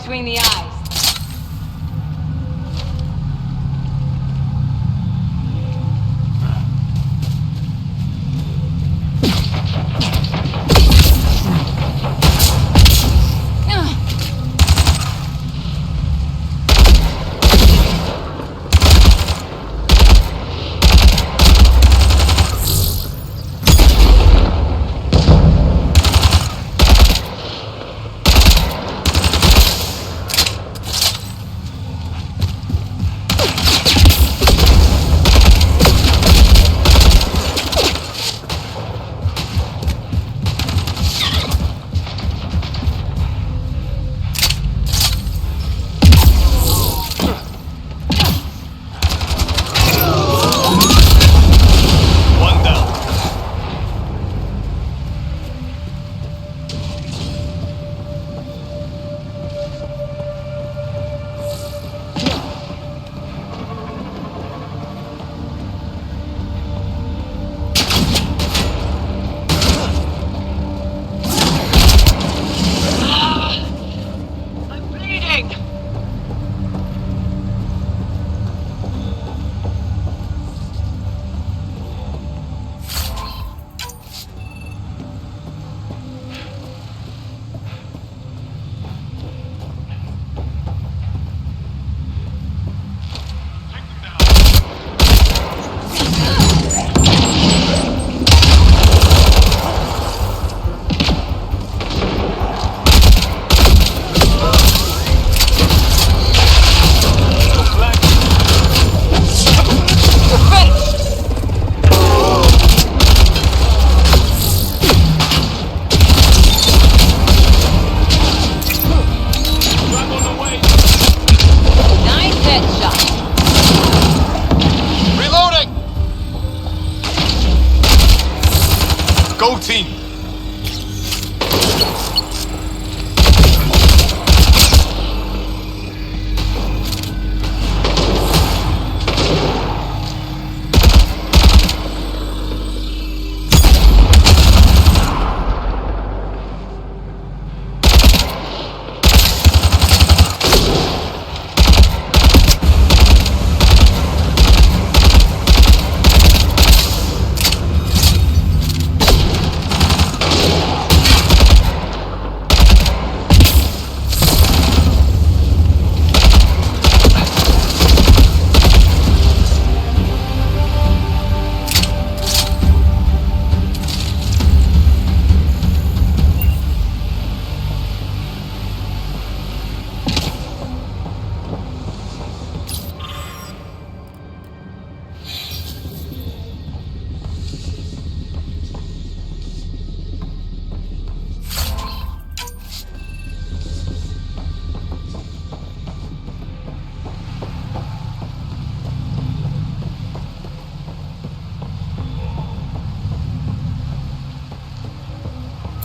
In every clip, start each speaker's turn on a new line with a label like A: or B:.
A: between the eyes.
B: Go team!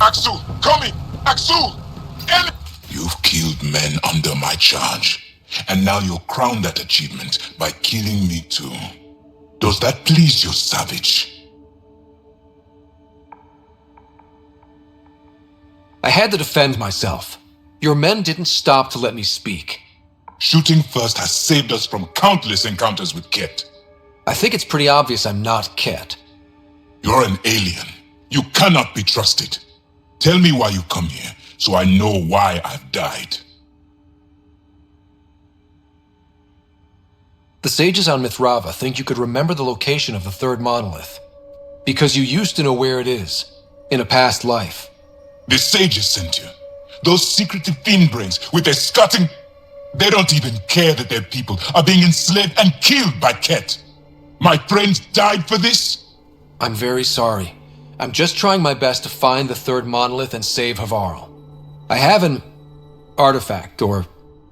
C: Axel, coming! Axel! You've killed men under my charge, and now you'll crown that achievement by killing me too. Does that please you, savage?
D: I had to defend myself. Your men didn't stop to let me speak.
C: Shooting first has saved us from countless encounters with Ket.
D: I think it's pretty obvious I'm not Ket.
C: You're an alien. You cannot be trusted. Tell me why you come here, so I know why I've died.
D: The sages on Mithrava think you could remember the location of the third monolith. Because you used to know where it is, in a past life.
C: The sages sent you. Those secretive fiend brains with their scutting... They don't even care that their people are being enslaved and killed by Ket. My friends died for this?
D: I'm very sorry. I'm just trying my best to find the third monolith and save Havarl. I have an artifact or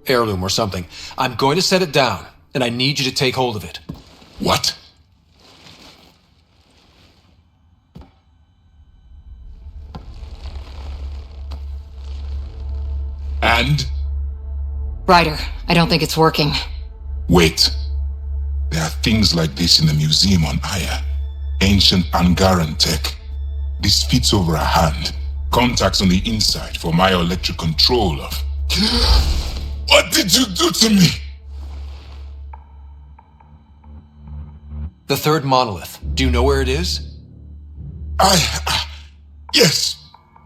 D: heirloom or something. I'm going to set it down, and I need you to take hold of it.
C: What? And?
A: Ryder, I don't think it's working.
C: Wait. There are things like this in the museum on Aya. Ancient Angaran tech. This fits over a hand. Contacts on the inside for myoelectric control of... What did you do to me?
D: The third monolith. Do you know where it is?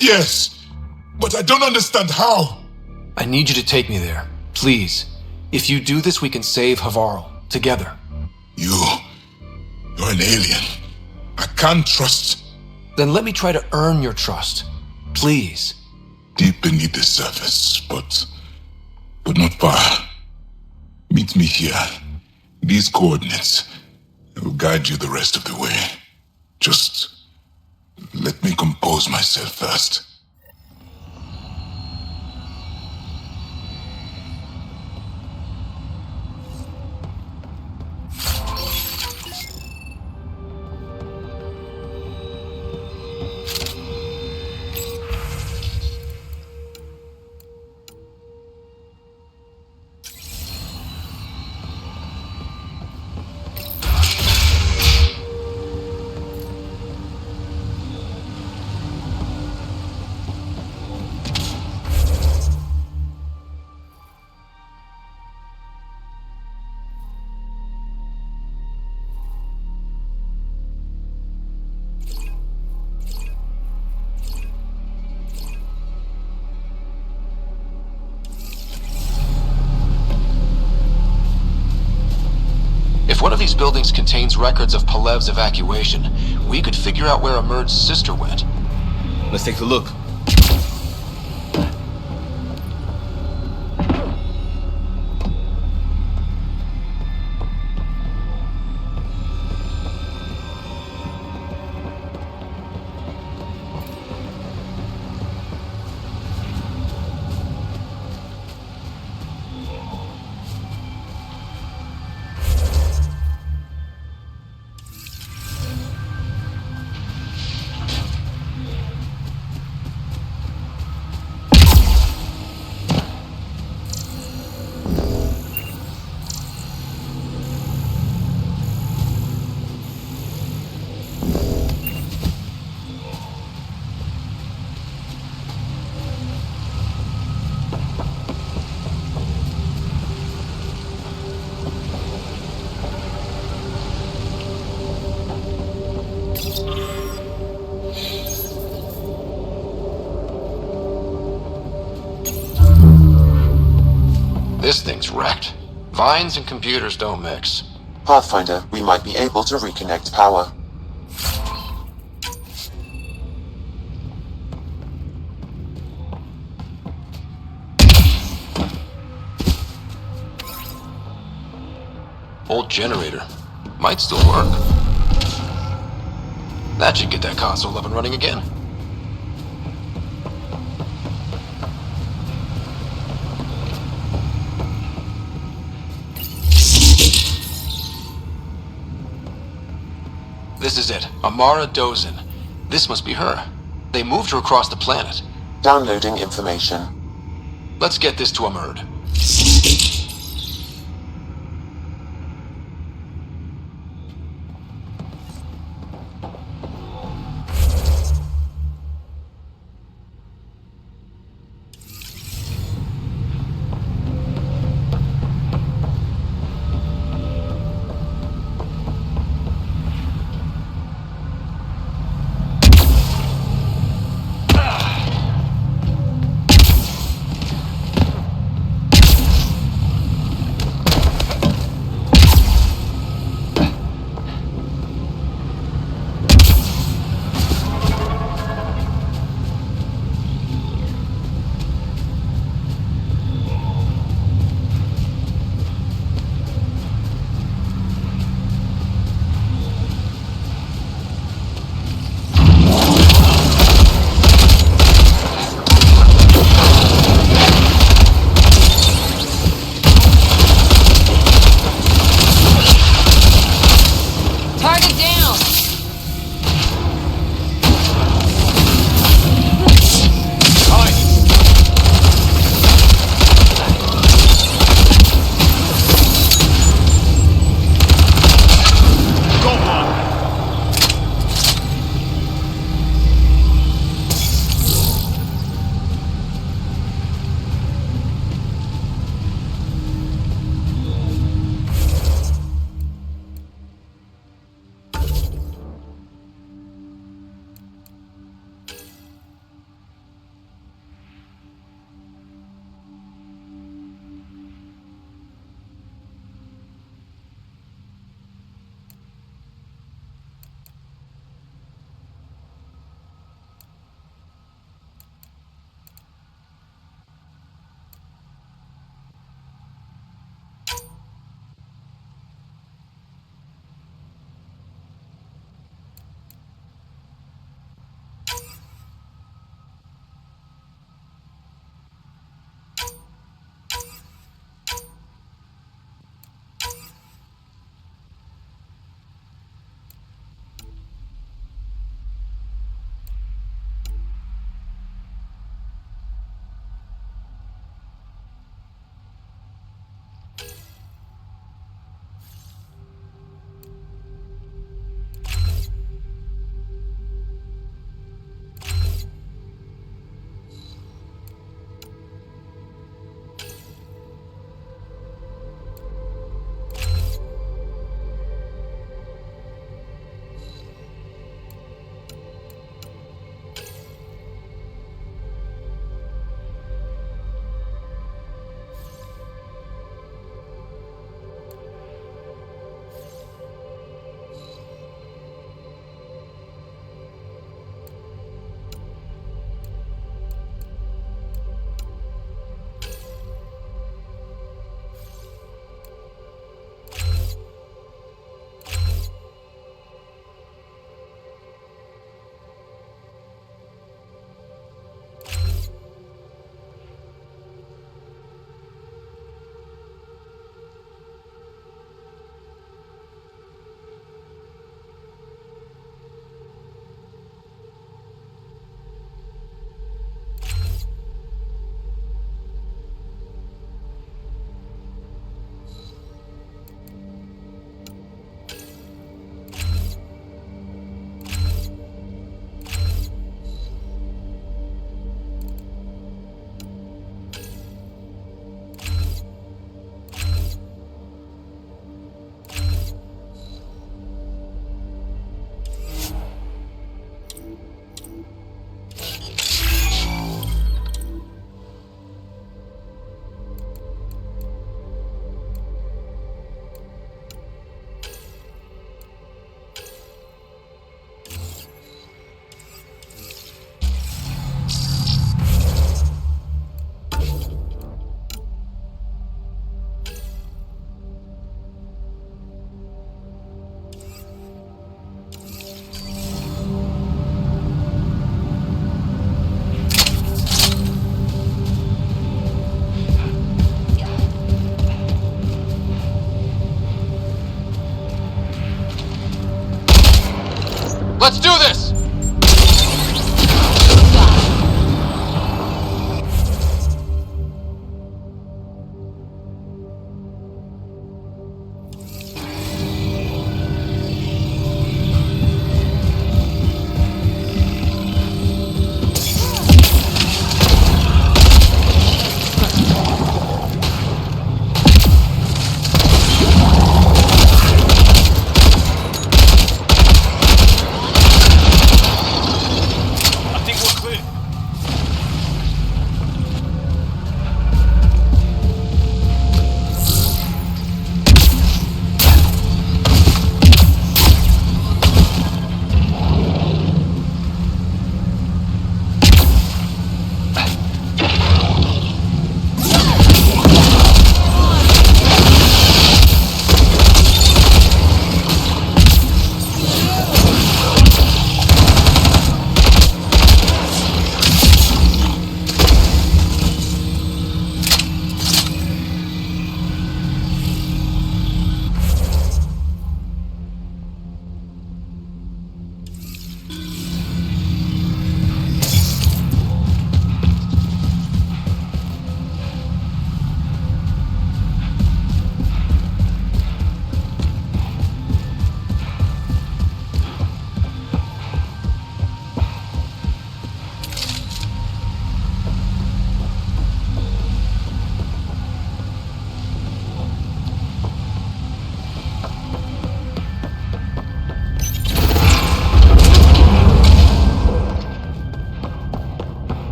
C: Yes. But I don't understand how.
D: I need you to take me there. Please. If you do this, we can save Havarl. Together.
C: You're an alien. I can't trust.
D: Then let me try to earn your trust. Please.
C: Deep beneath the surface, but not far. Meet me here. These coordinates will guide you the rest of the way. Just let me compose myself first.
D: If one of these buildings contains records of Palev's evacuation, we could figure out where Emerge's sister went.
B: Let's take a look.
D: This thing's wrecked. Vines and computers don't mix.
E: Pathfinder, we might be able to reconnect power.
D: Old generator. Might still work. That should get that console up and running again. This is it. Amara Dozin. This must be her. They moved her across the planet.
E: Downloading information.
D: Let's get this to Emerge.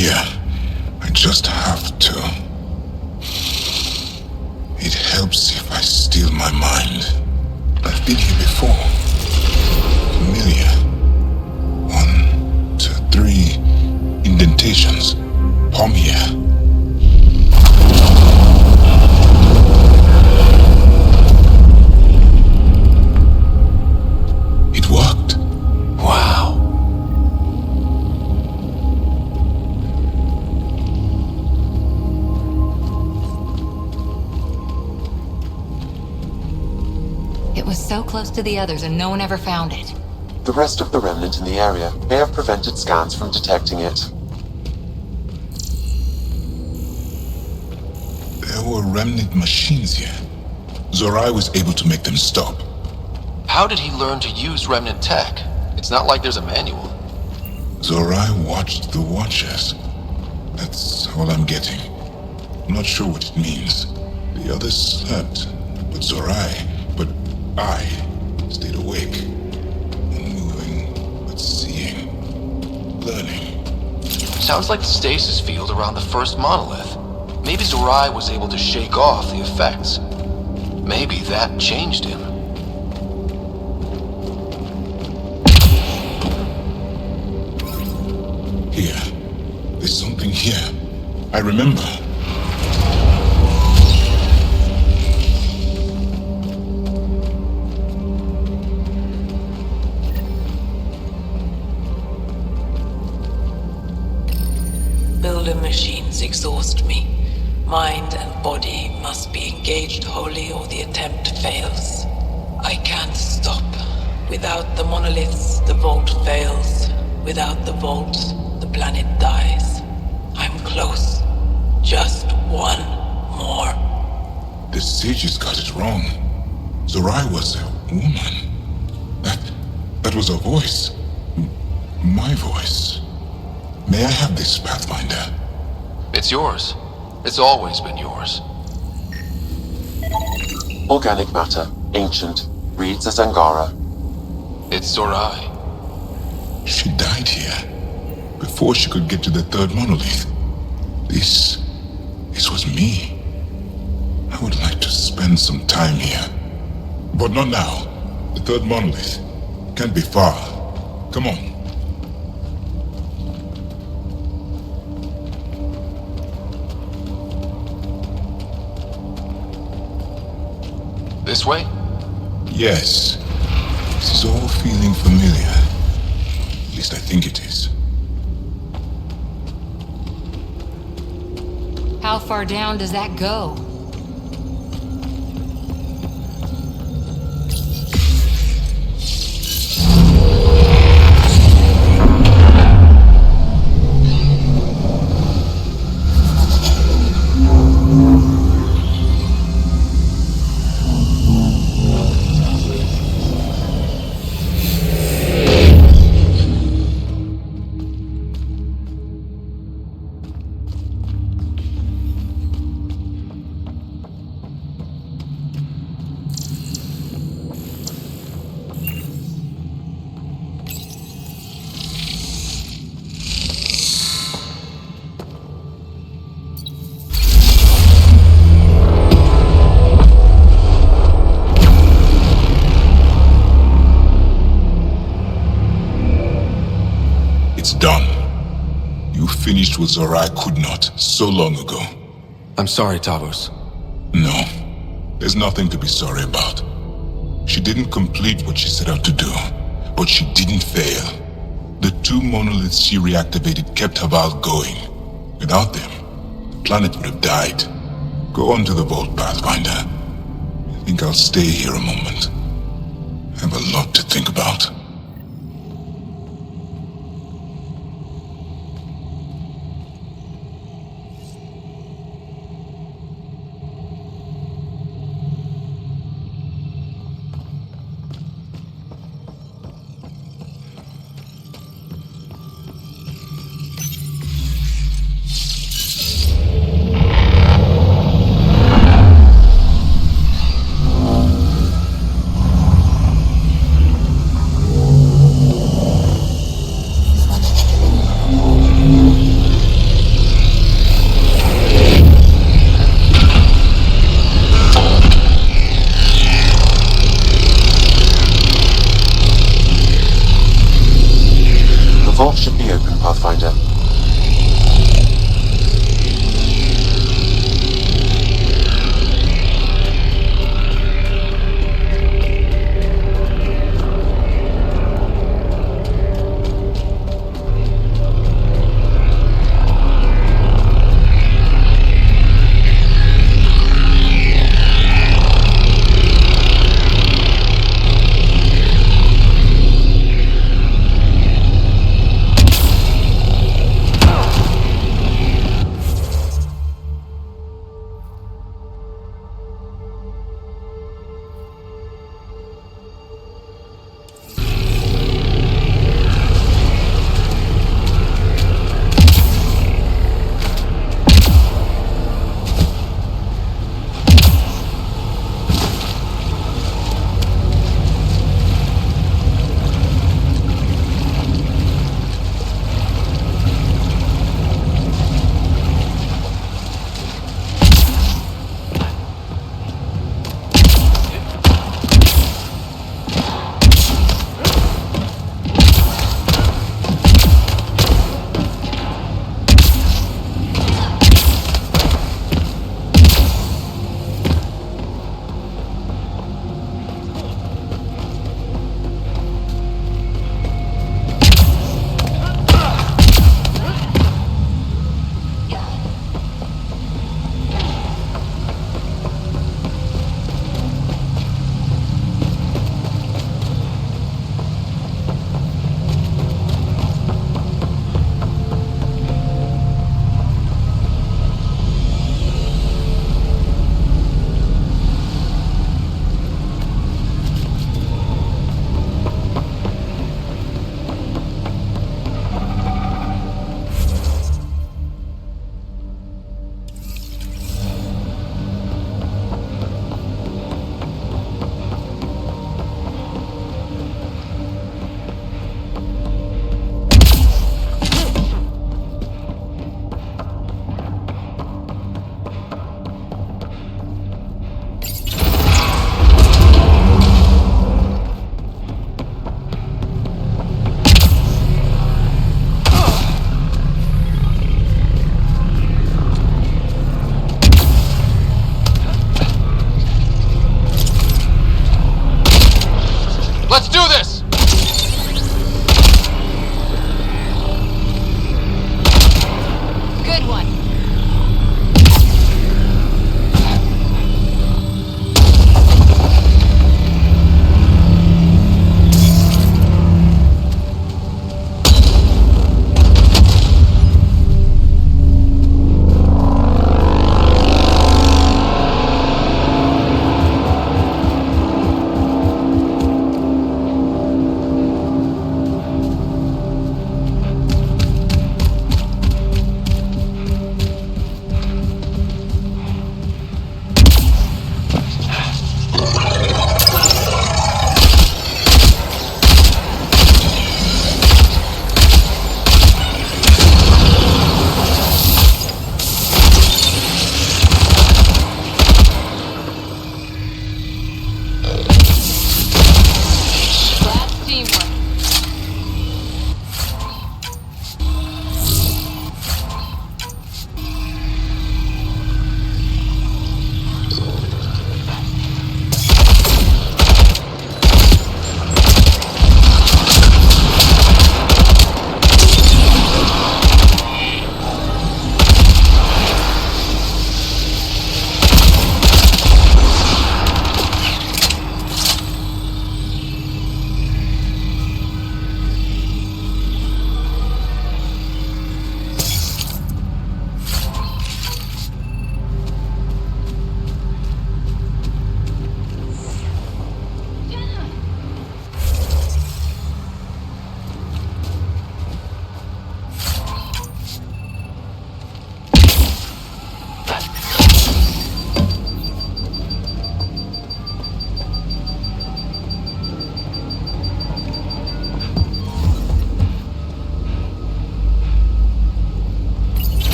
C: here. I just have to. It helps if I steal my mind. I've been here before. Familiar. 1, 2, 3 indentations. Palm here. It worked.
D: Wow.
A: It was so close to the others and no one ever found it.
E: The rest of the remnant in the area may have prevented scans from detecting it.
C: There were remnant machines here. Zorai was able to make them stop.
D: How did he learn to use remnant tech? It's not like there's a manual.
C: Zorai watched the Watchers. That's all I'm getting. I'm not sure what it means. The others slept, but I stayed awake. Unmoving, but seeing. Learning.
D: Sounds like the stasis field around the first monolith. Maybe Zorai was able to shake off the effects. Maybe that changed him.
C: Here. There's something here. I remember.
B: Builder machines exhaust me. Mind and body must be engaged wholly or the attempt fails. I can't stop. Without the monoliths, the vault fails. Without the vault, the planet dies. I'm close. Just one more.
C: The sages got it wrong. Zorai was a woman. That was a voice. My voice. May I have this, Pathfinder?
D: It's yours. It's always been yours.
E: Organic matter, ancient, reads as Angara.
D: It's Zorai.
C: She died here. Before she could get to the third monolith. This was me. I would like to spend some time here. But not now. The third monolith can't be far. Come on.
D: This way?
C: Yes. This is all feeling familiar. At least I think it is.
A: How far down does that go?
C: It's done. You finished what Zorai could not so long ago.
D: I'm sorry, Tavos.
C: No, there's nothing to be sorry about. She didn't complete what she set out to do, but she didn't fail. The 2 monoliths she reactivated kept Haval going. Without them, the planet would have died. Go on to the vault, Pathfinder. I think I'll stay here a moment. I have a lot to think about.
E: vault should be open, Pathfinder.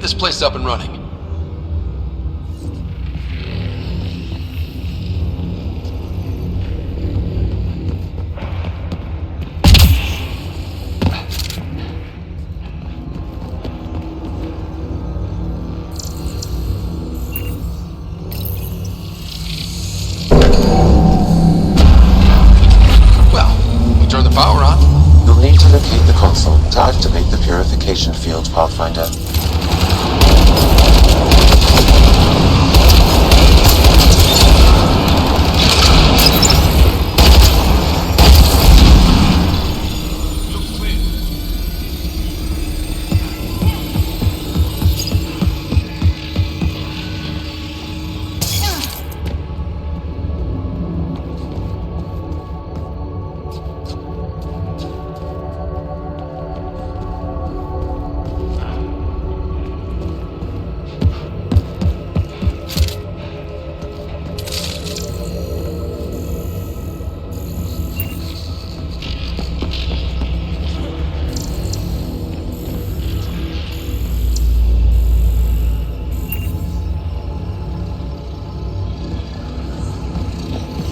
D: get this place up and running.
E: Turn the power on. You'll need to locate the console to activate the purification field, Pathfinder.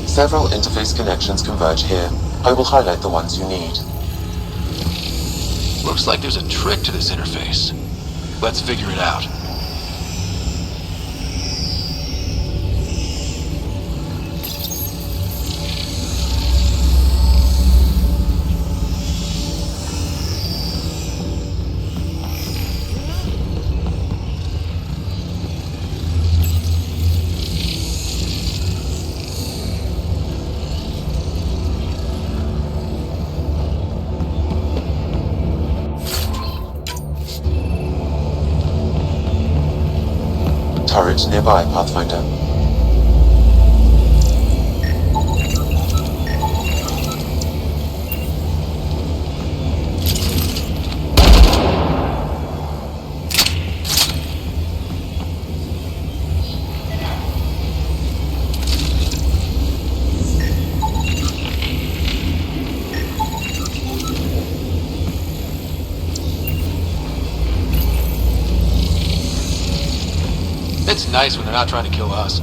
E: Several interface connections converge here. I will highlight the ones you need.
D: Looks like there's a trick to this interface. Let's figure it out.
E: Turret nearby, Pathfinder.
D: It's nice when they're not trying to kill us.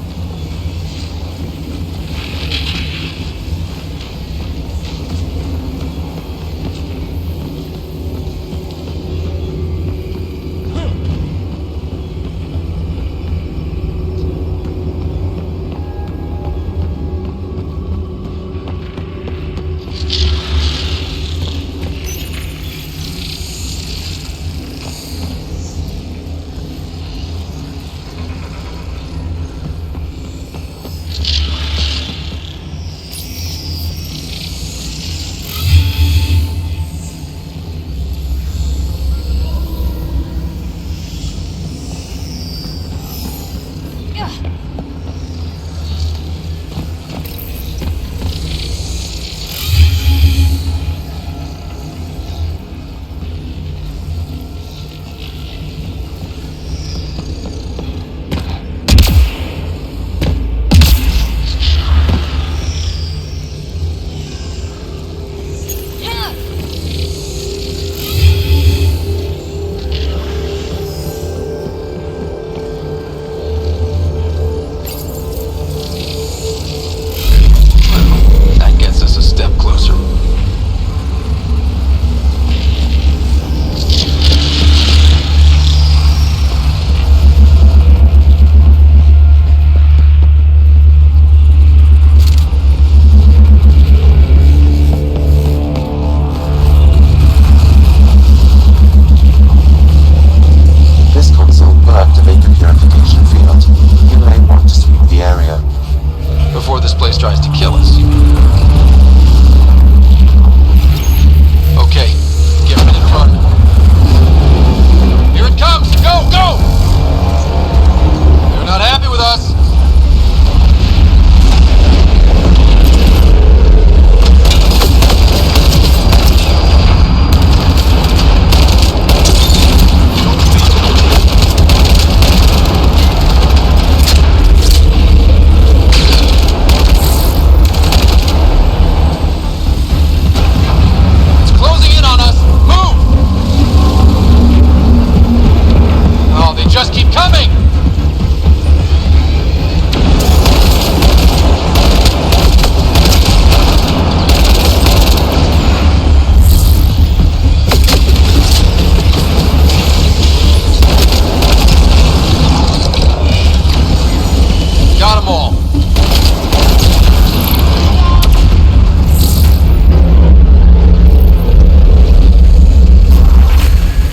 D: them all.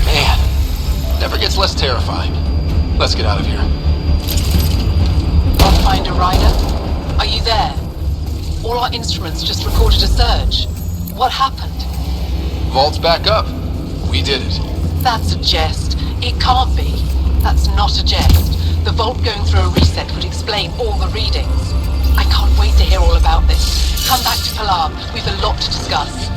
D: Man, never gets less terrifying. Let's get out of here.
B: Pathfinder Rider? Are you there? All our instruments just recorded a surge. What happened?
D: Vault's back up. We did it.
B: That's a jest. It can't be. That's not a jest. The vault going through a reset would explain all the readings. I can't wait to hear all about this. Come back to Pilar. We've a lot to discuss.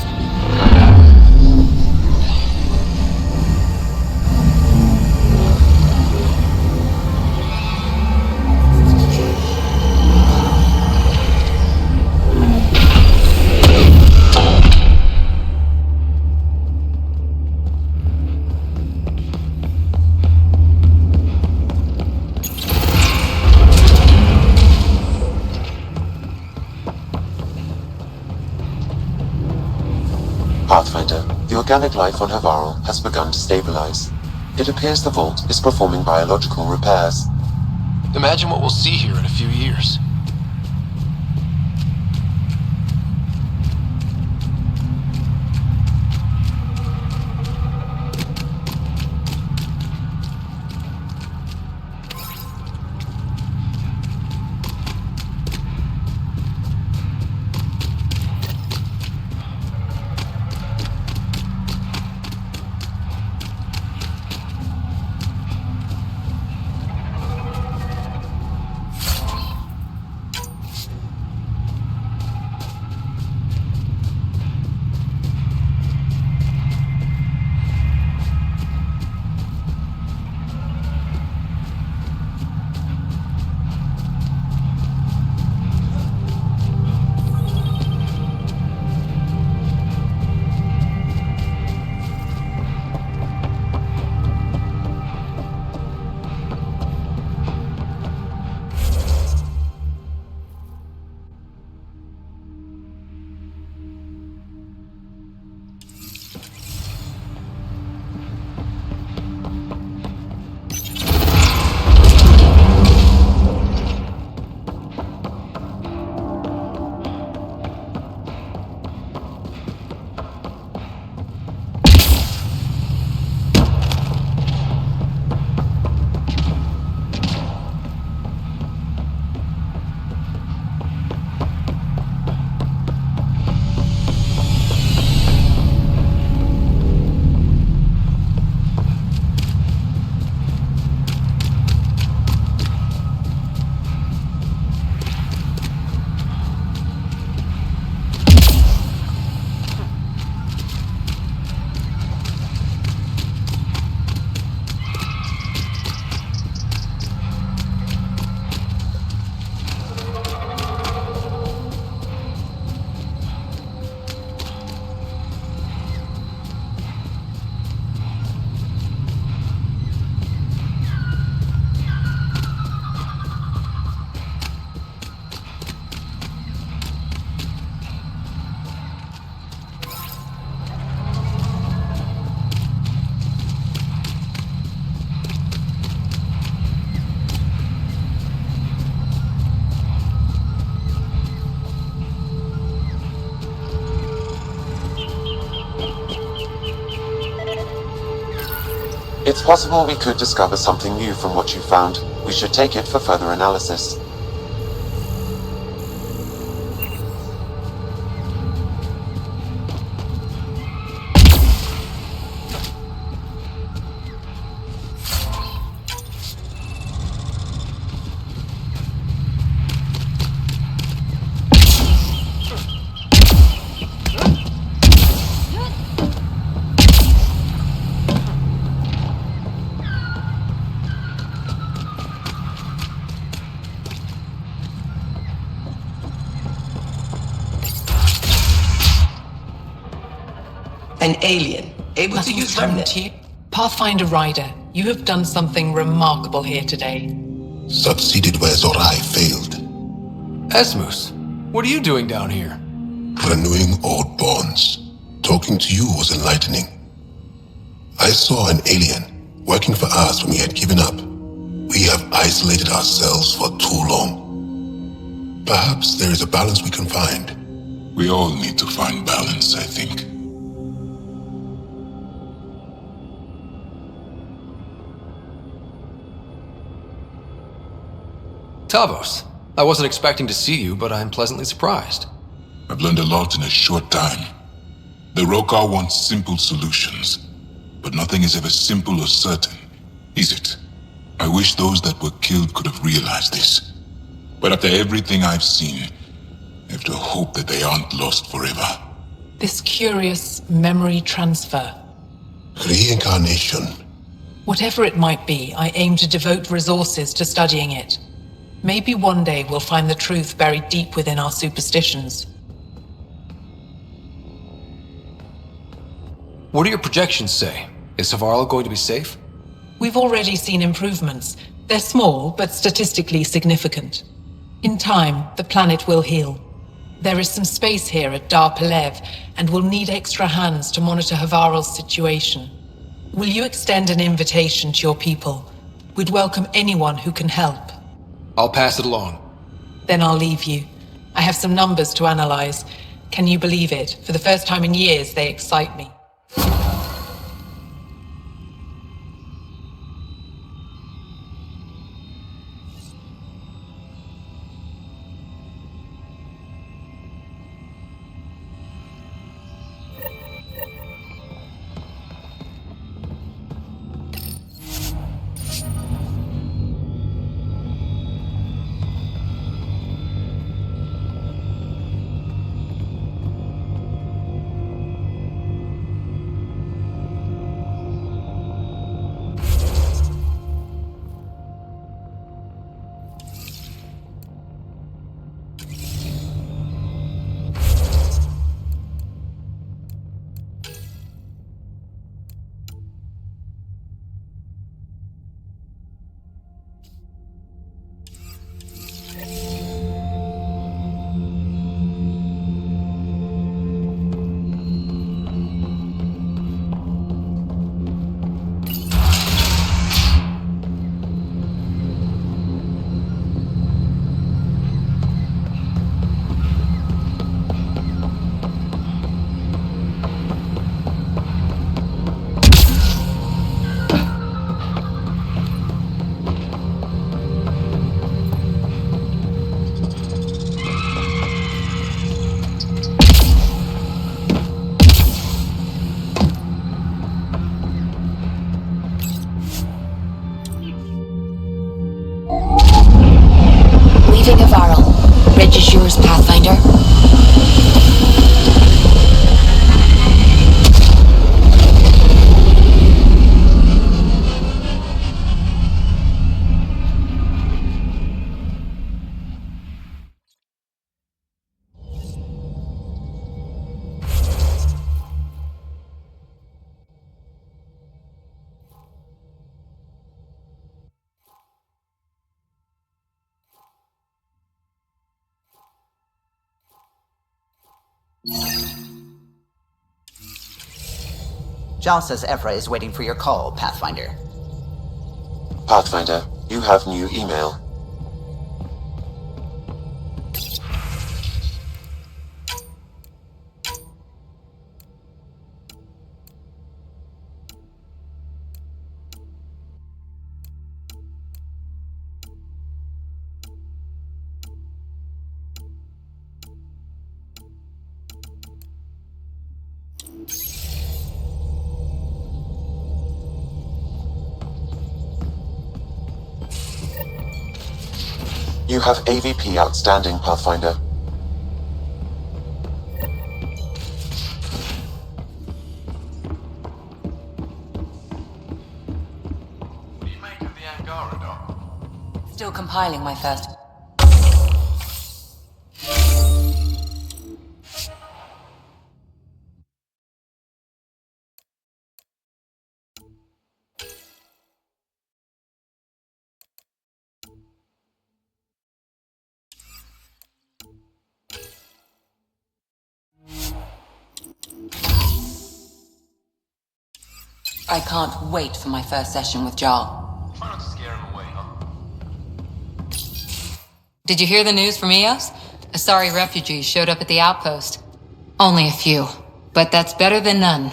E: Pathfinder, the organic life on Havarl has begun to stabilize. It appears the vault is performing biological repairs.
D: Imagine what we'll see here in a few years.
E: It's possible we could discover something new from what you found. We should take it for further analysis.
B: An alien, able to use remnant. Pathfinder Rider, you have done something remarkable here today.
C: Succeeded where Zorai failed.
D: Esmus, what are you doing down here?
C: Renewing old bonds. Talking to you was enlightening. I saw an alien working for us when we had given up. We have isolated ourselves for too long. Perhaps there is a balance we can find. We all need to find balance, I think.
D: Tavos, I wasn't expecting to see you, but I'm pleasantly surprised.
C: I've learned a lot in a short time. The Rokar wants simple solutions, but nothing is ever simple or certain, is it? I wish those that were killed could have realized this. But after everything I've seen, I have to hope that they aren't lost forever.
B: This curious memory transfer.
C: Reincarnation.
B: Whatever it might be, I aim to devote resources to studying it. Maybe one day we'll find the truth buried deep within our superstitions.
D: What do your projections say? Is Havarl going to be safe?
B: We've already seen improvements. They're small, but statistically significant. In time, the planet will heal. There is some space here at Dar Pelev, and we'll need extra hands to monitor Havarl's situation. Will you extend an invitation to your people? We'd welcome anyone who can help.
D: I'll pass it along.
B: Then I'll leave you. I have some numbers to analyze. Can you believe it? For the first time in years, they excite me.
A: Bridge is yours, Pathfinder.
F: Jal says Evra is waiting for your call, Pathfinder.
E: Pathfinder, you have new email. You have AVP outstanding, Pathfinder.
D: What do you make of the Angara doc?
A: Still compiling my first. I can't wait for my first session with Jarl.
D: Try not to scare him away, huh?
A: Did you hear the news from Eos? Asari refugees showed up at the outpost. Only a few, but that's better than none.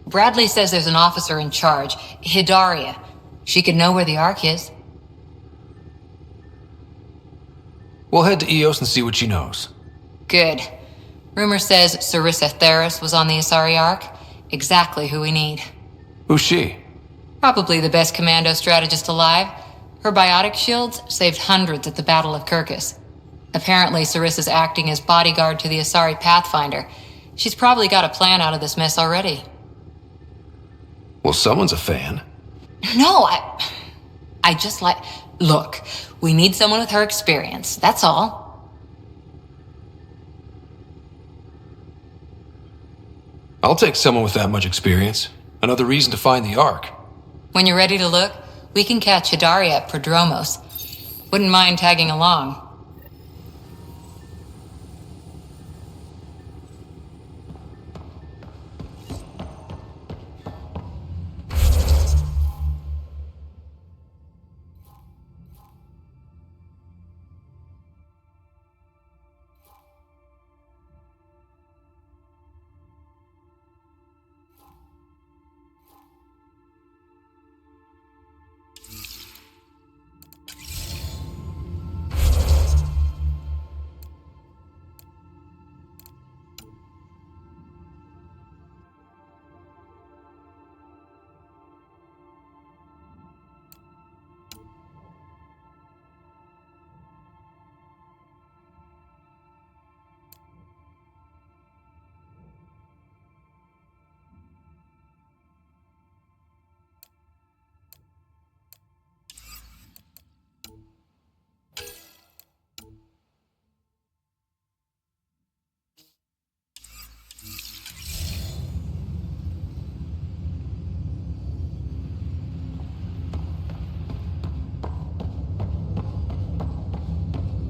A: Bradley says there's an officer in charge, Hidaria. She could know where the Ark is.
D: We'll head to Eos and see what she knows.
A: Good. Rumor says Sarissa Theris was on the Asari Ark. Exactly who we need.
D: Who's she?
A: Probably the best commando strategist alive. Her biotic shields saved hundreds at the Battle of Kirkus. Apparently, Sarissa's acting as bodyguard to the Asari Pathfinder. She's probably got a plan out of this mess already.
D: Well, someone's a fan.
A: No, I just like... Look, we need someone with her experience, that's all.
D: I'll take someone with that much experience. Another reason to find the Ark.
A: When you're ready to look, we can catch Hidaria at Prodromos. Wouldn't mind tagging along.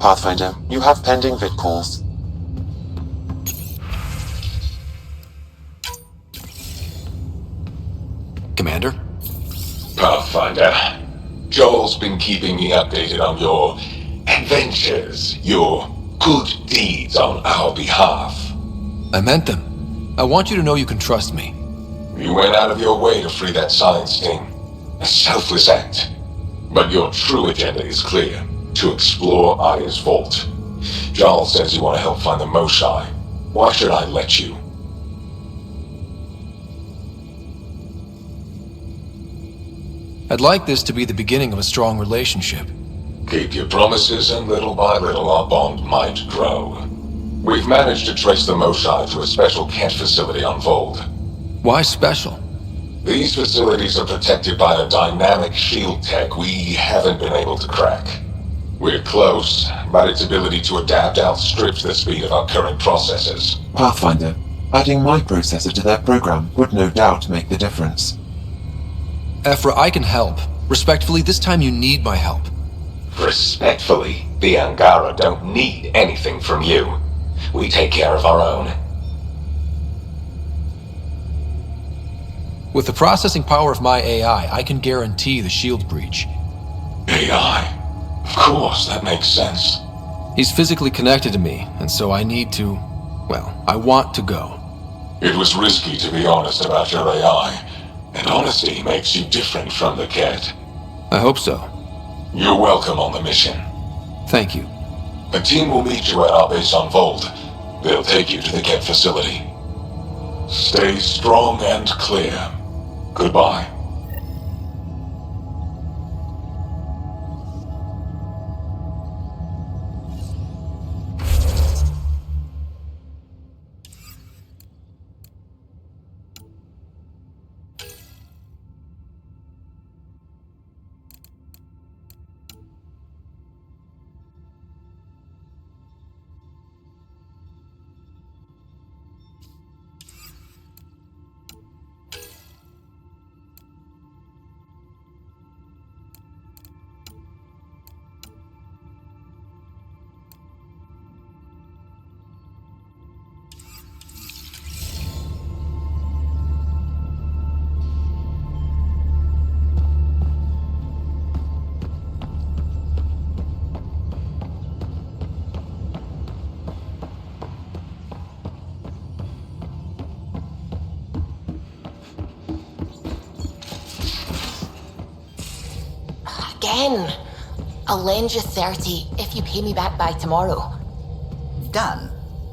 E: Pathfinder, you have pending vid calls.
D: Commander?
C: Pathfinder, Joel's been keeping me updated on your adventures, your good deeds on our behalf.
D: I meant them. I want you to know you can trust me.
C: You went out of your way to free that science thing. A selfless act. But your true agenda is clear. To explore Aya's vault. Joel says you want to help find the Moshai. Why should I let you?
D: I'd like this to be the beginning of a strong relationship.
C: Keep your promises, and little by little our bond might grow. We've managed to trace the Moshai to a special Kent facility on Vold.
D: Why special?
C: These facilities are protected by a dynamic shield tech we haven't been able to crack. We're close, but its ability to adapt outstrips the speed of our current processors.
E: Pathfinder, adding my processor to their program would no doubt make the difference.
D: Ephra, I can help. Respectfully, this time you need my help.
C: Respectfully, the Angara don't need anything from you. We take care of our own.
D: With the processing power of my AI, I can guarantee the shield breach.
C: AI? Of course, that makes sense.
D: He's physically connected to me, and so I need to... well, I want to go.
C: It was risky to be honest about your AI, and honesty makes you different from the Ket.
D: I hope so.
C: You're welcome on the mission.
D: Thank you.
C: A team will meet you at our base on Vold. They'll take you to the Ket facility. Stay strong and clear. Goodbye.
G: Again. I'll lend you 30 if you pay me back by tomorrow.
F: Done.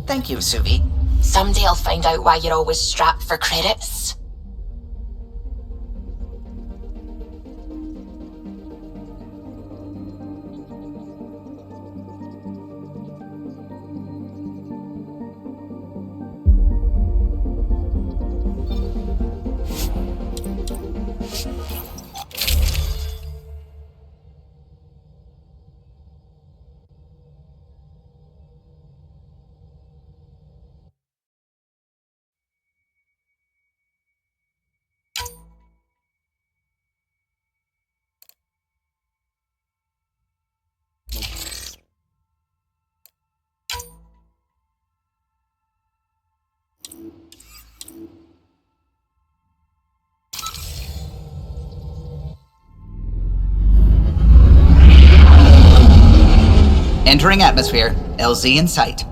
F: Thank you, Suvi.
G: Someday I'll find out why you're always strapped for credits.
F: Entering atmosphere. LZ in sight.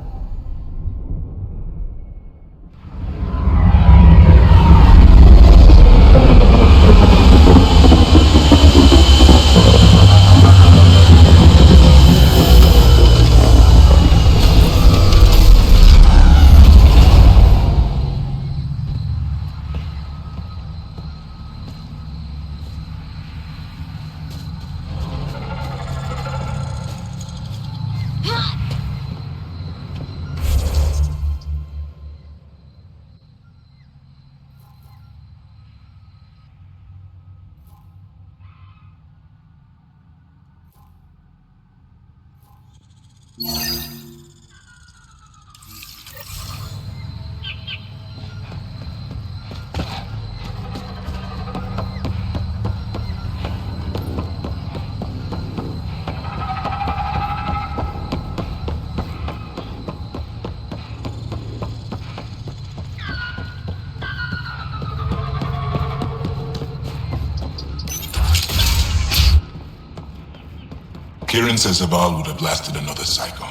C: Kieran says Aval would have lasted another cycle.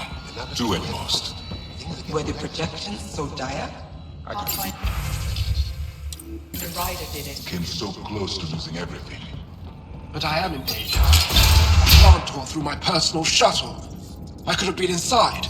C: 2 at most.
H: Were the projections so dire? The rider did it.
C: Came so close to losing everything.
I: But I am in danger. A plant tore through my personal shuttle. I could have been inside.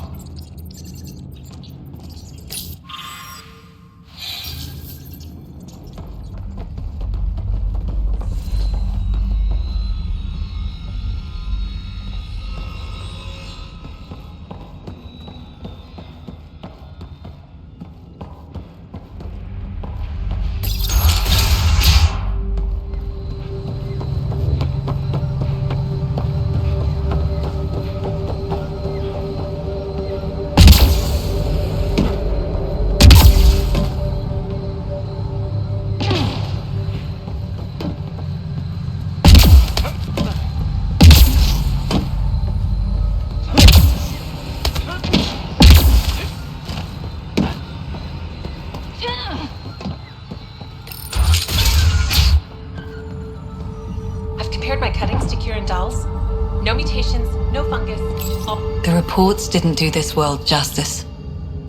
A: The reports didn't do this world justice.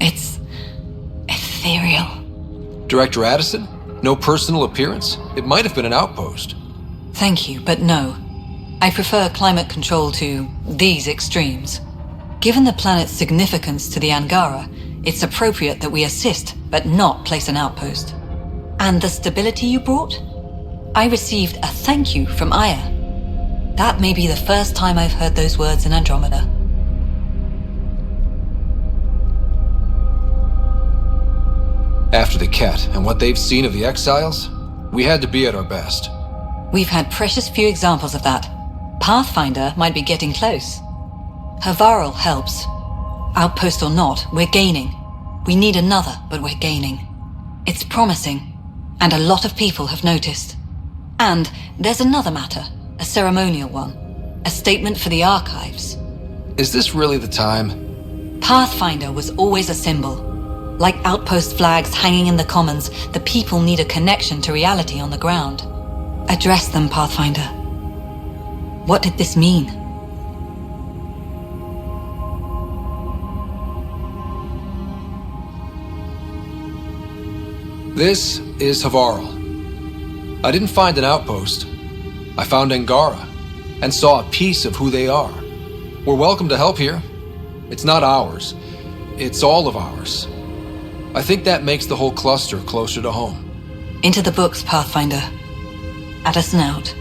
A: It's ethereal.
D: Director Addison? No personal appearance? It might have been an outpost.
A: Thank you, but no. I prefer climate control to these extremes. Given the planet's significance to the Angara, it's appropriate that we assist, but not place an outpost. And the stability you brought? I received a thank you from Aya. That may be the first time I've heard those words in Andromeda.
D: After the Ket and what they've seen of the Exiles, we had to be at our best.
A: We've had precious few examples of that. Pathfinder might be getting close. Havarl helps. Outpost or not, we're gaining. We need another, but we're gaining. It's promising, and a lot of people have noticed. And there's another matter, a ceremonial one. A statement for the archives.
D: Is this really the time?
A: Pathfinder was always a symbol. Like outpost flags hanging in the commons, the people need a connection to reality on the ground. Address them, Pathfinder. What did this mean?
D: This is Havarl. I didn't find an outpost. I found Angara. and saw a piece of who they are. We're welcome to help here. It's not ours. It's all of ours. I think that makes the whole cluster closer to home.
J: Into the books, Pathfinder. Addison out.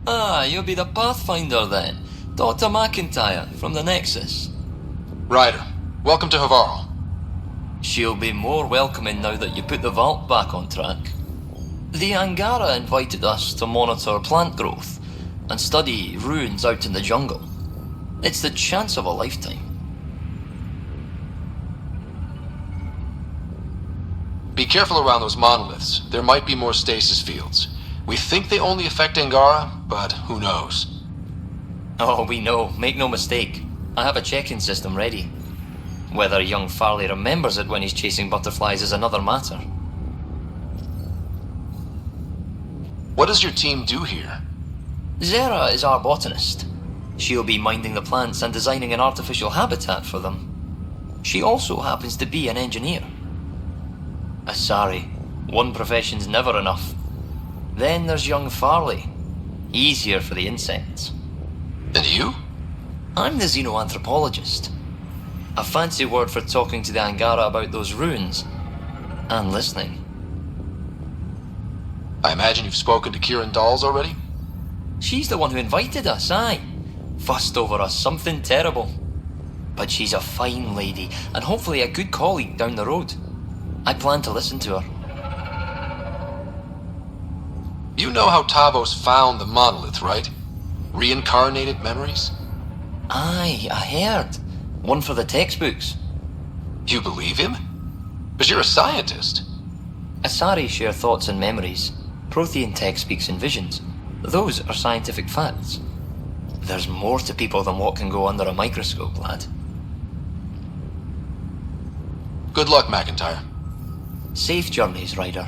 K: Ah, you'll be the Pathfinder then. Dr. McIntyre from the Nexus.
D: Ryder, welcome to Havarl.
K: She'll be more welcoming now that you put the vault back on track. The Angara invited us to monitor plant growth and study ruins out in the jungle. It's the chance of a lifetime.
D: Be careful around those monoliths. There might be more stasis fields. We think they only affect Angara, but who knows?
K: Oh, we know. Make no mistake. I have a check-in system ready. Whether young Farley remembers it when he's chasing butterflies is another matter.
D: What does your team do here?
K: Zera is our botanist. She'll be minding the plants and designing an artificial habitat for them. She also happens to be an engineer. Sorry, one profession's never enough. Then there's young Farley. He's here for the insects.
D: And you?
K: I'm the xenoanthropologist. A fancy word for talking to the Angara about those ruins. And listening.
D: I imagine you've spoken to Kieran Dawes already?
K: She's the one who invited us, aye. Fussed over us something terrible. But she's a fine lady, and hopefully a good colleague down the road. I plan to listen to her.
D: You know how Tavos found the monolith, right? Reincarnated memories?
K: Aye, I heard. One for the textbooks.
D: You believe him? But you're a scientist.
K: Asari share thoughts and memories. Prothean tech speaks in visions. Those are scientific facts. There's more to people than what can go under a microscope, lad.
D: Good luck, McIntyre.
K: Safe journeys, Ryder.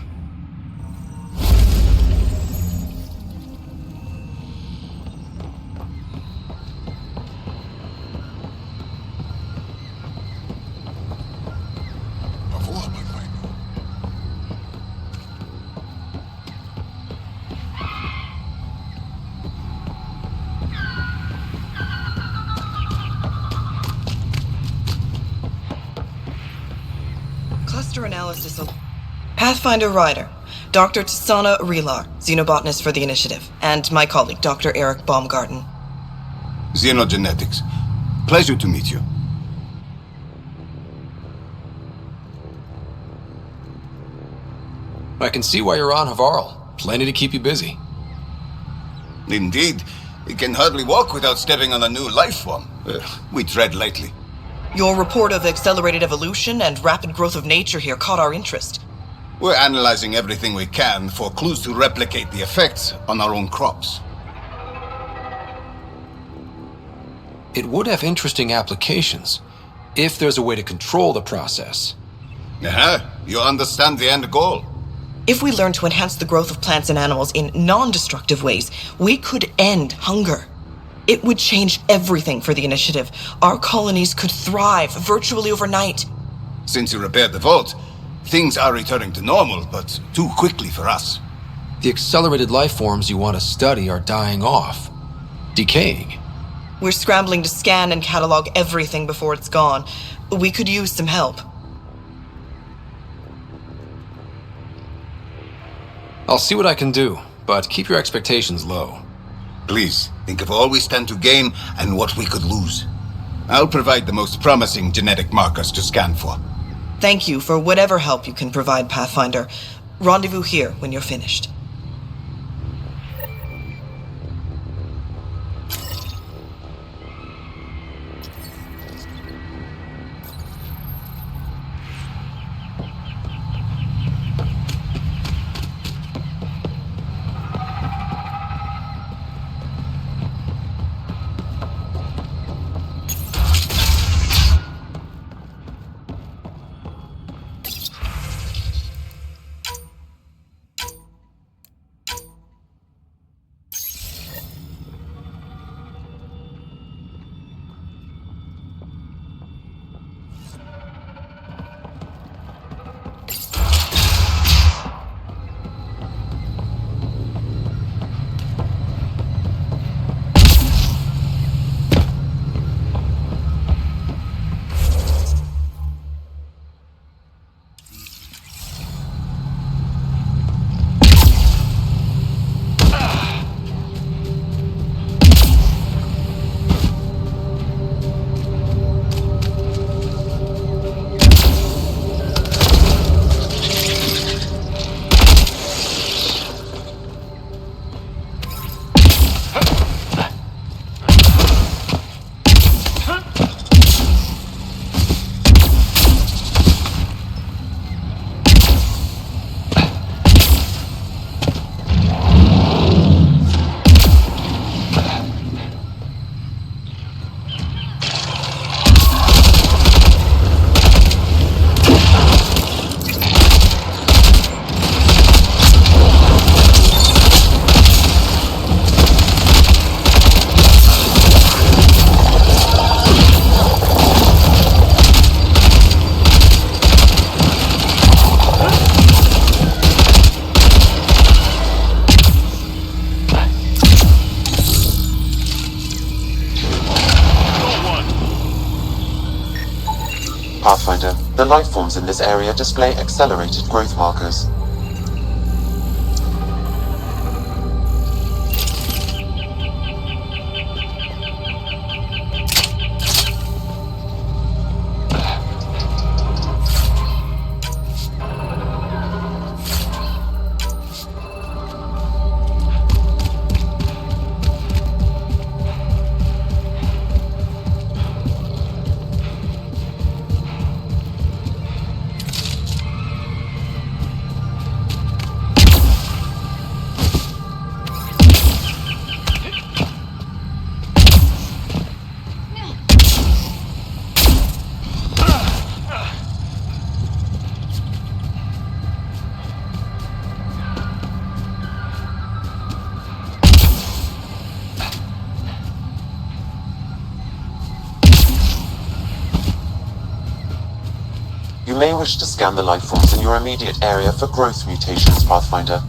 H: Cluster analysis of Pathfinder Ryder, Dr. Tsana Relar, xenobotanist for the Initiative, and my colleague, Dr. Eric Baumgarten.
L: Xenogenetics. Pleasure to meet you.
D: I can see why you're on Havarl. Plenty to keep you busy.
L: Indeed. It can hardly walk without stepping on a new life form. We tread lightly.
H: Your report of accelerated evolution and rapid growth of nature here caught our interest.
L: We're analyzing everything we can for clues to replicate the effects on our own crops.
D: It would have interesting applications, if there's a way to control the process.
L: You understand the end goal.
H: If we learn to enhance the growth of plants and animals in non-destructive ways, we could end hunger. It would change everything for the Initiative. Our colonies could thrive virtually overnight.
L: Since you repaired the vault, things are returning to normal, but too quickly for us.
D: The accelerated life forms you want to study are dying off. Decaying.
H: We're scrambling to scan and catalog everything before it's gone. We could use some help.
D: I'll see what I can do, but keep your expectations low.
L: Please, think of all we stand to gain and what we could lose. I'll provide the most promising genetic markers to scan for.
H: Thank you for whatever help you can provide, Pathfinder. Rendezvous here when you're finished.
E: Pathfinder, the life forms in this area display accelerated growth markers. You may wish to scan the life forms in your immediate area for growth mutations, Pathfinder.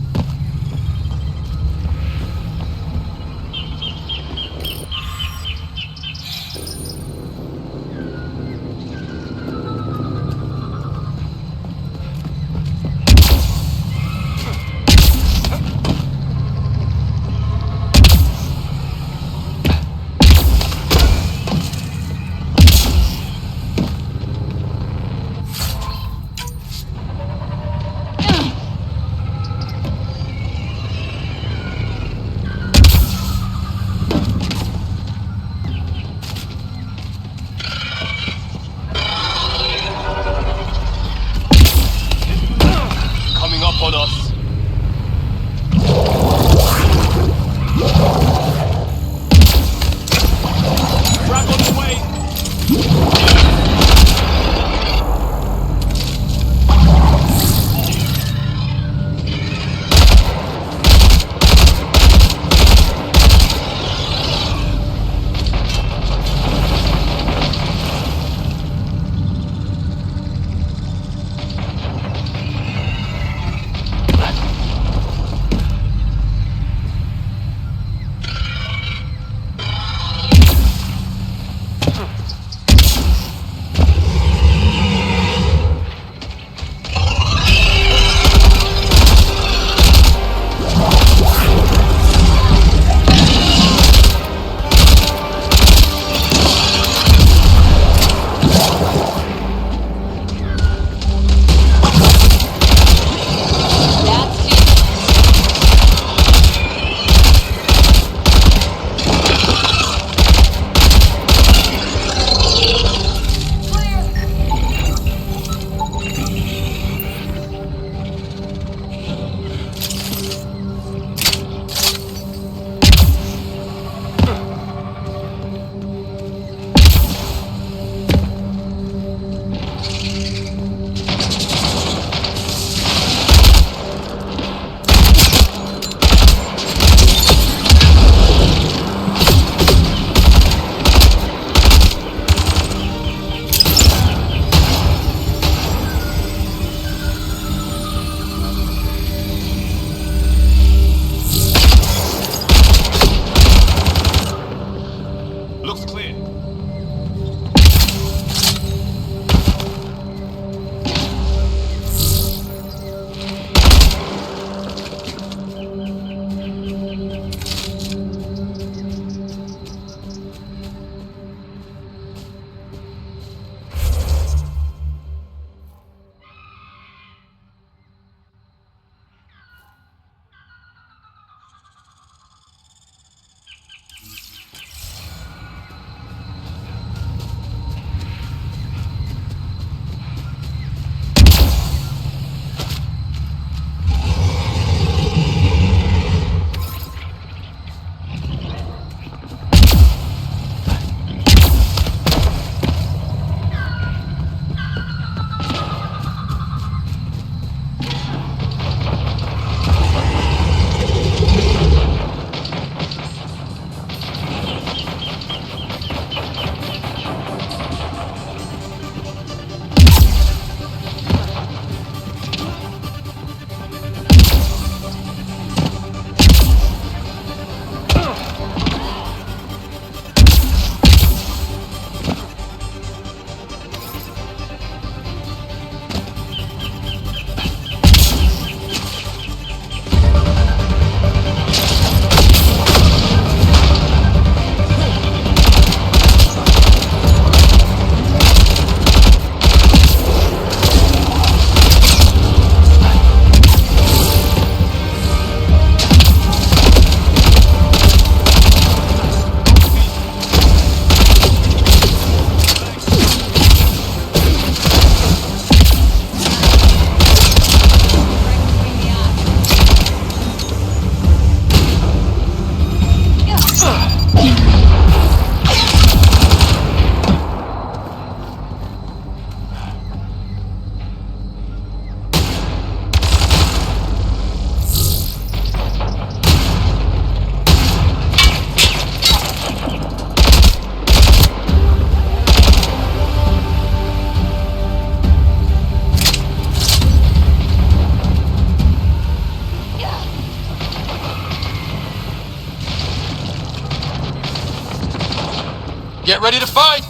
D: Get ready to fight!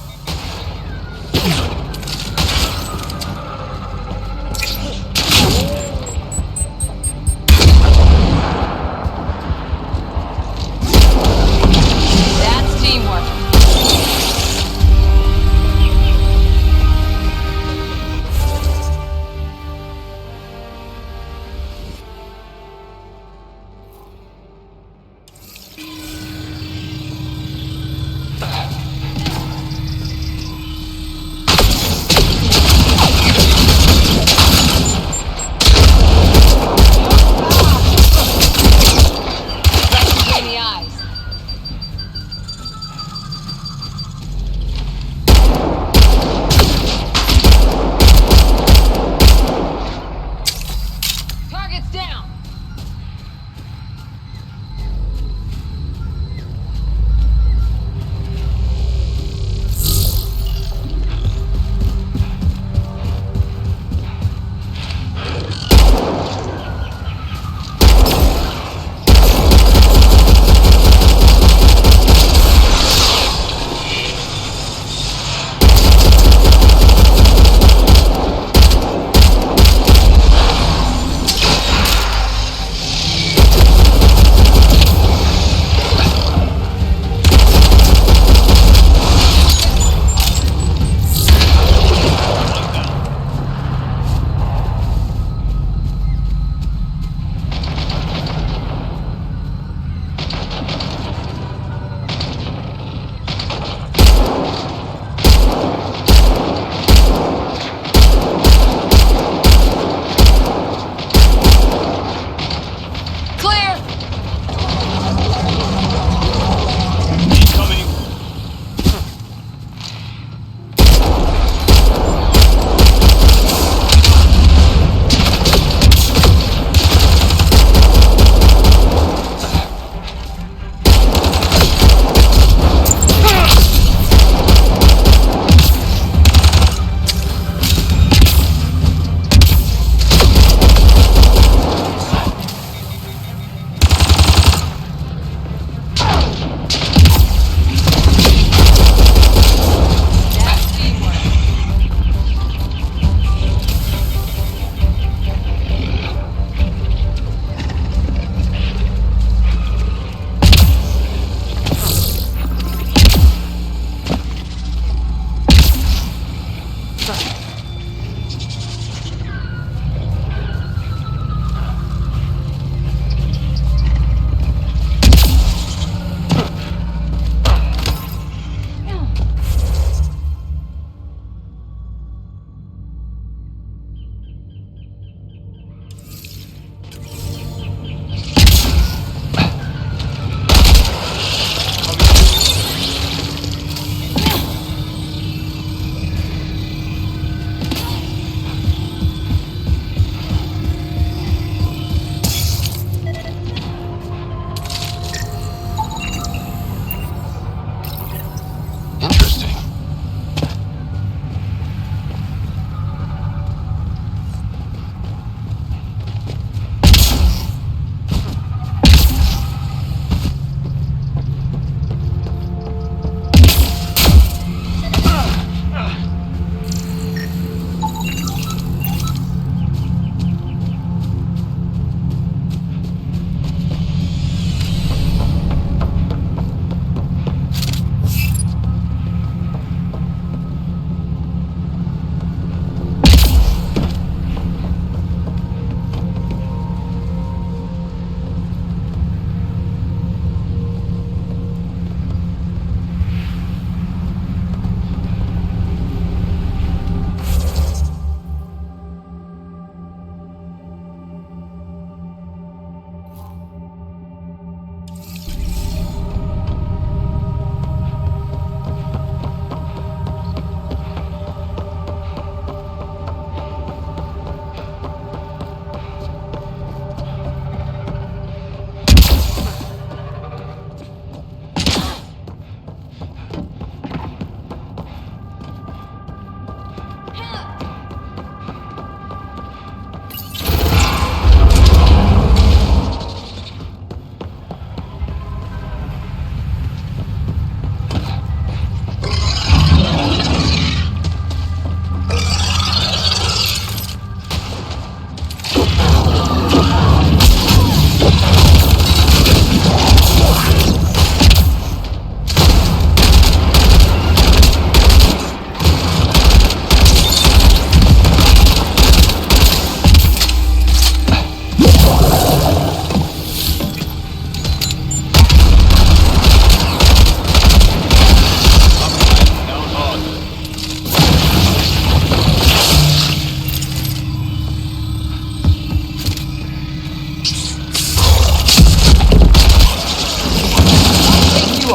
A: That's teamwork.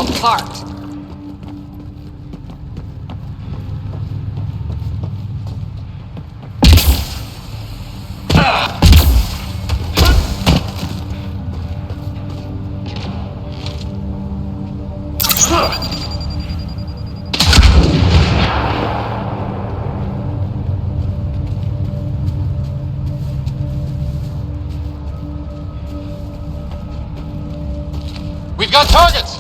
A: apart.
D: We've got targets!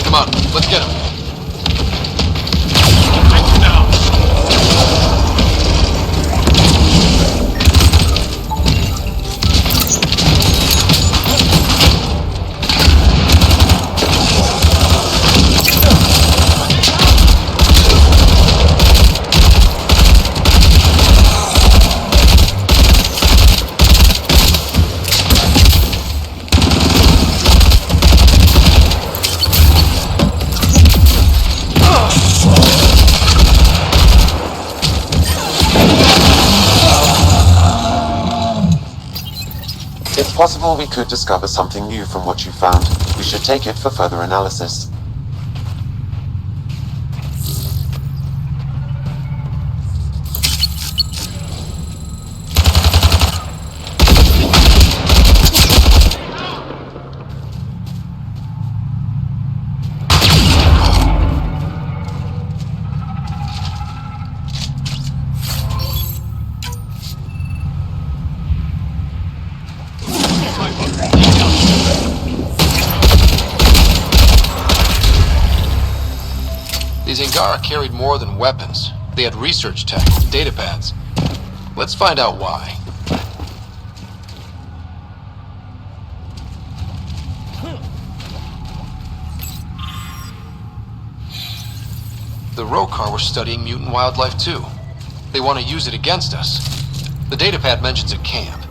D: Come on, let's get him.
E: It's possible we could discover something new from what you found. We should take it for further analysis.
D: These Angara carried more than weapons. They had research tech, datapads. Let's find out why. The Rokar were studying mutant wildlife too. They want to use it against us. The datapad mentions a camp.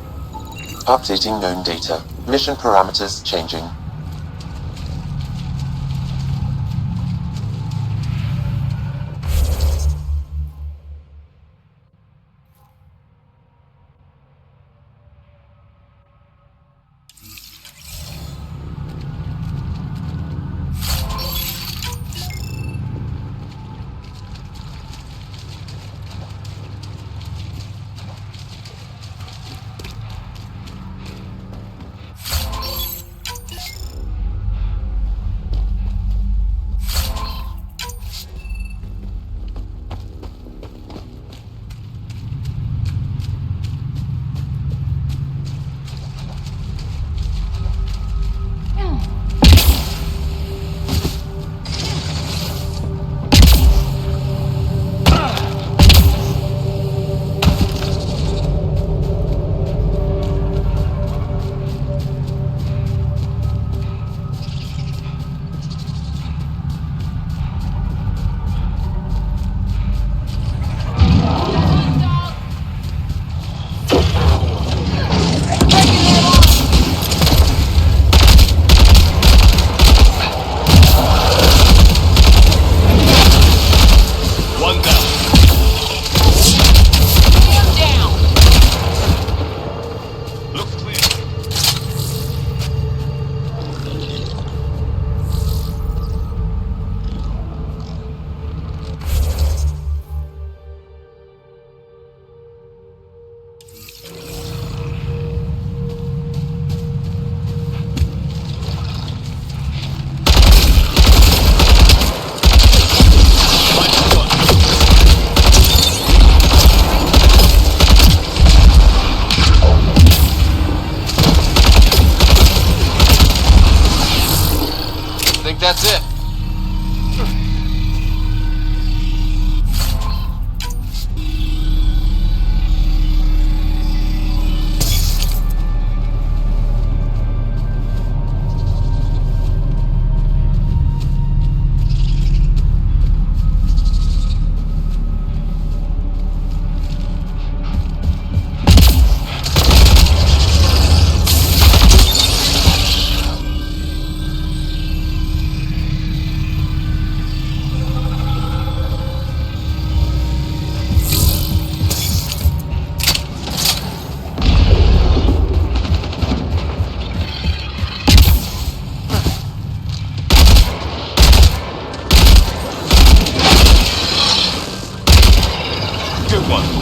E: Updating known data. Mission parameters changing.
M: Good one.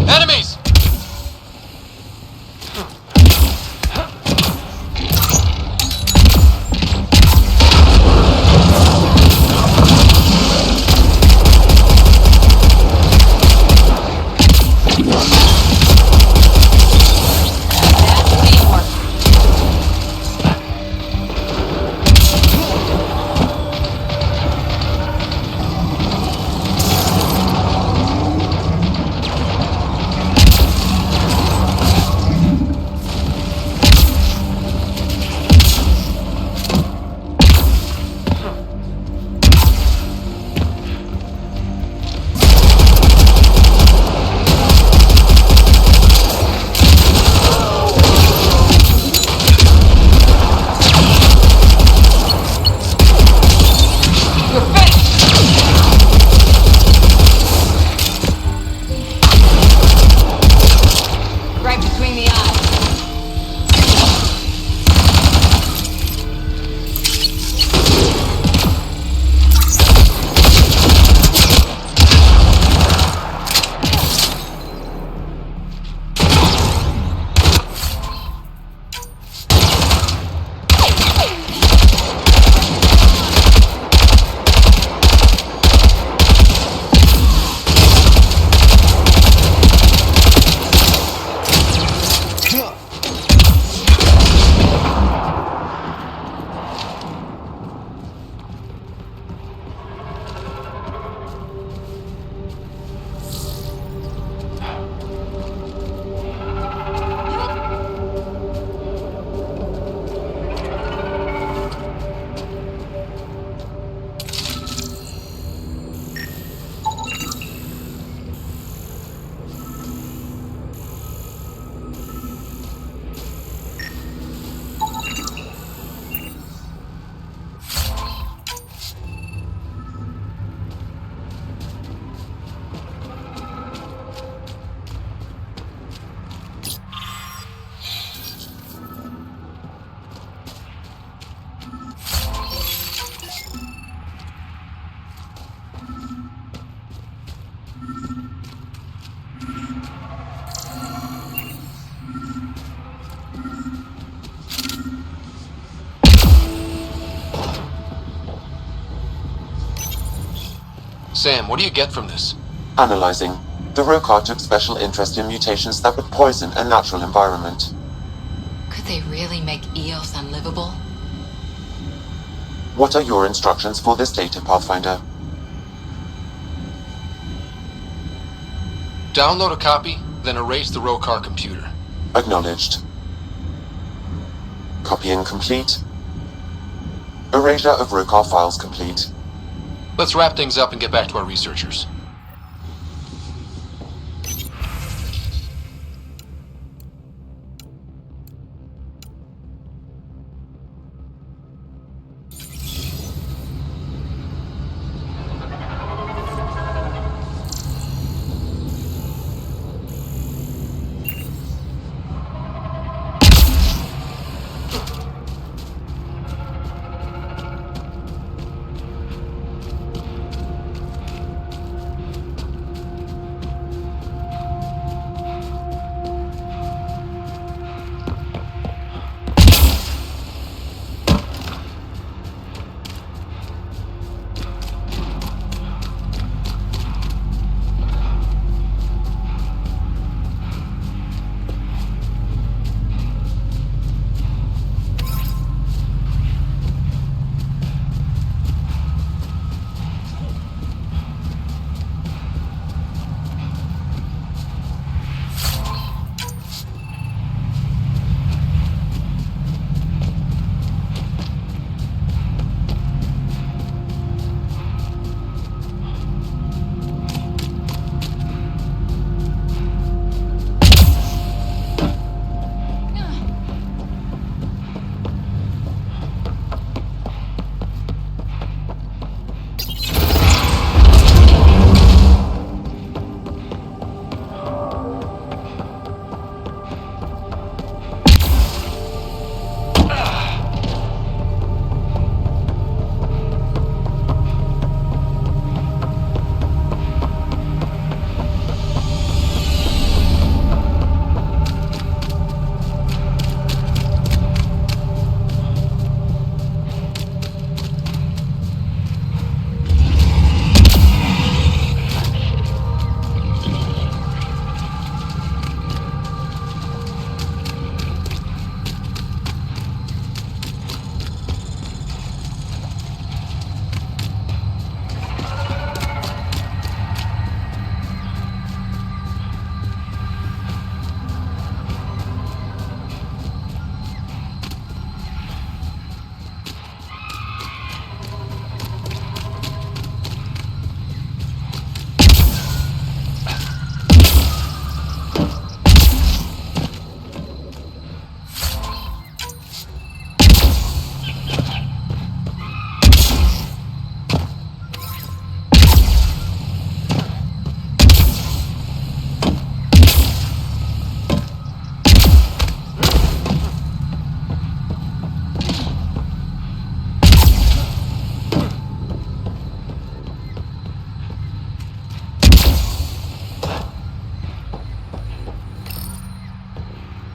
D: Enemies! Sam, what do you get from this?
E: Analyzing. The Rokar took special interest in mutations that would poison a natural environment.
A: Could they really make Eos unlivable?
E: What are your instructions for this data, Pathfinder?
D: Download a copy, then erase the Rokar computer.
E: Acknowledged. Copying complete. Erasure of Rokar files complete.
D: Let's wrap things up and get back to our researchers.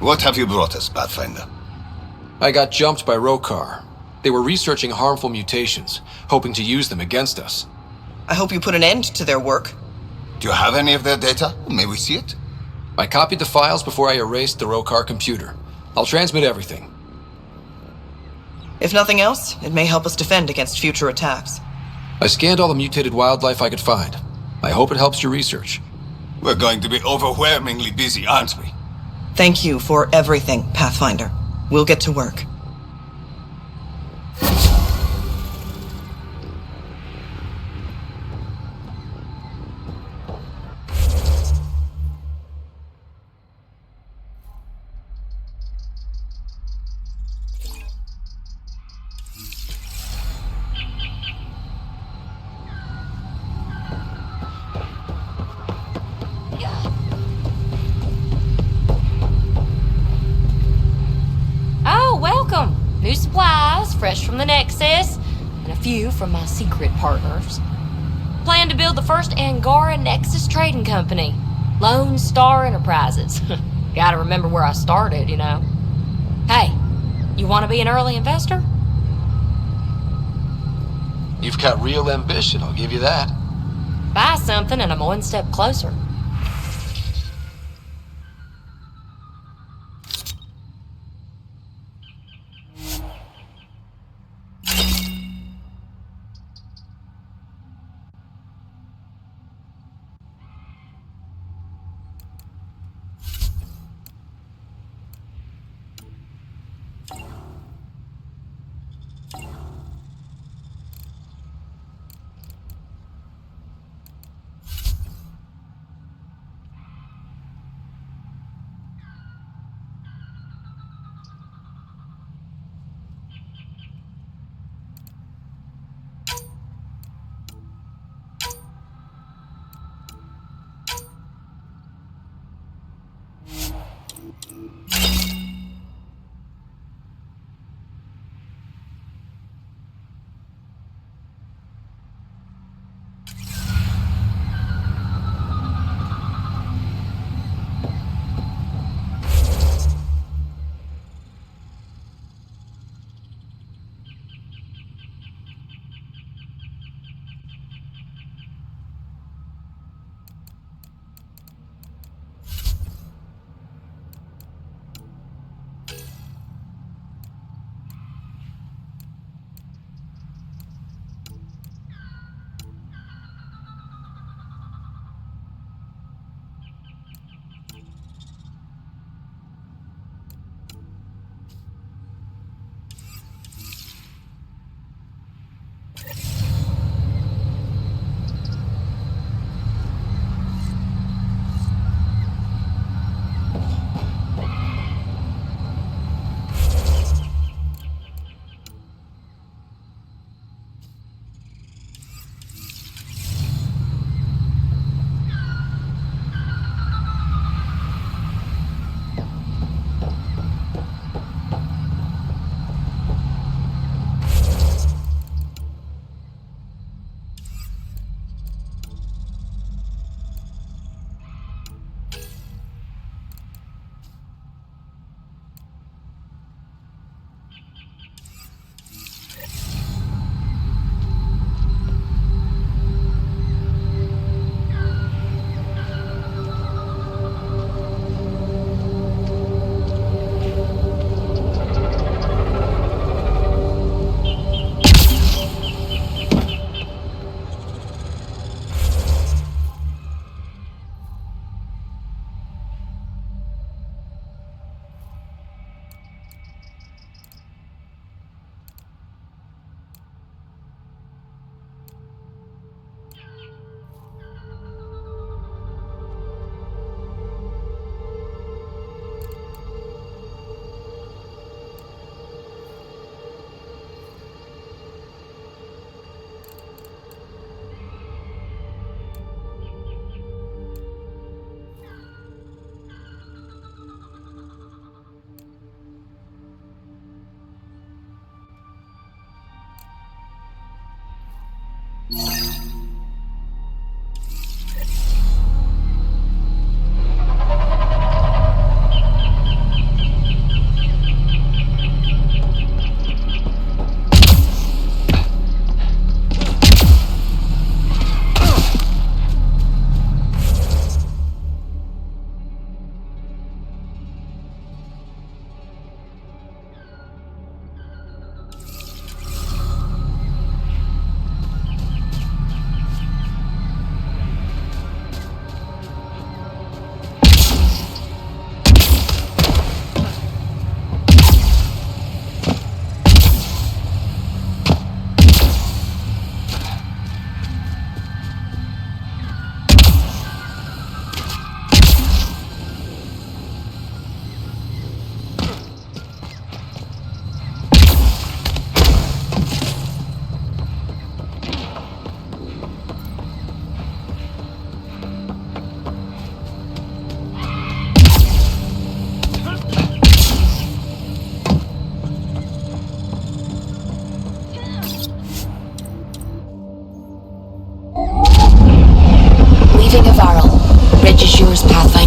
L: What have you brought us, Pathfinder?
D: I got jumped by Rokar. They were researching harmful mutations, hoping to use them against us.
H: I hope you put an end to their work.
L: Do you have any of their data? May we see it?
D: I copied the files before I erased the Rokar computer. I'll transmit everything.
H: If nothing else, it may help us defend against future attacks.
D: I scanned all the mutated wildlife I could find. I hope it helps your research.
L: We're going to be overwhelmingly busy, aren't we?
H: Thank you for everything, Pathfinder. We'll get to work.
M: New supplies, fresh from the Nexus, and a few from my secret partners. Plan to build the first Angara Nexus trading company. Lone Star Enterprises. Gotta remember where I started, you know. Hey, you want to be an early investor?
D: You've got real ambition, I'll give you that.
M: Buy something and I'm one step closer.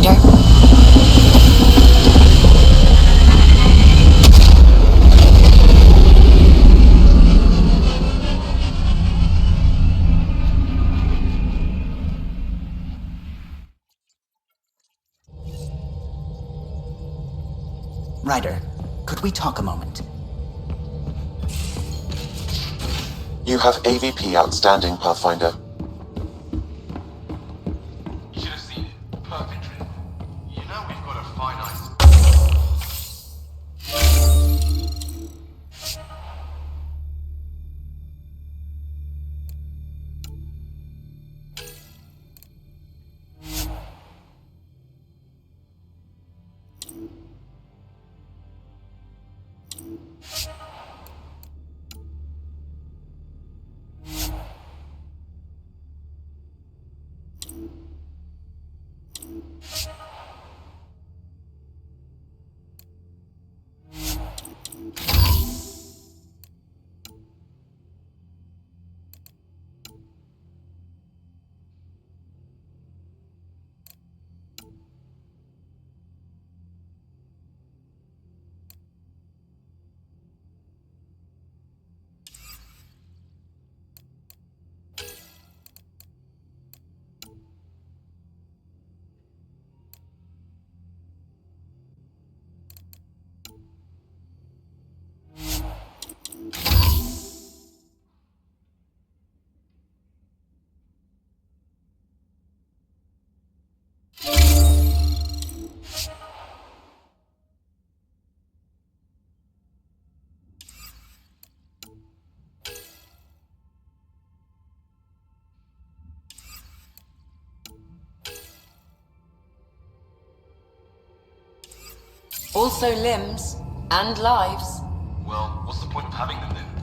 M: Pathfinder.
F: Ryder, could we talk a moment?
E: You have AVP outstanding, Pathfinder.
D: You should have seen it. Perfect. You know we've got a finite...
N: Also limbs and lives.
D: Well, what's the point of having them then?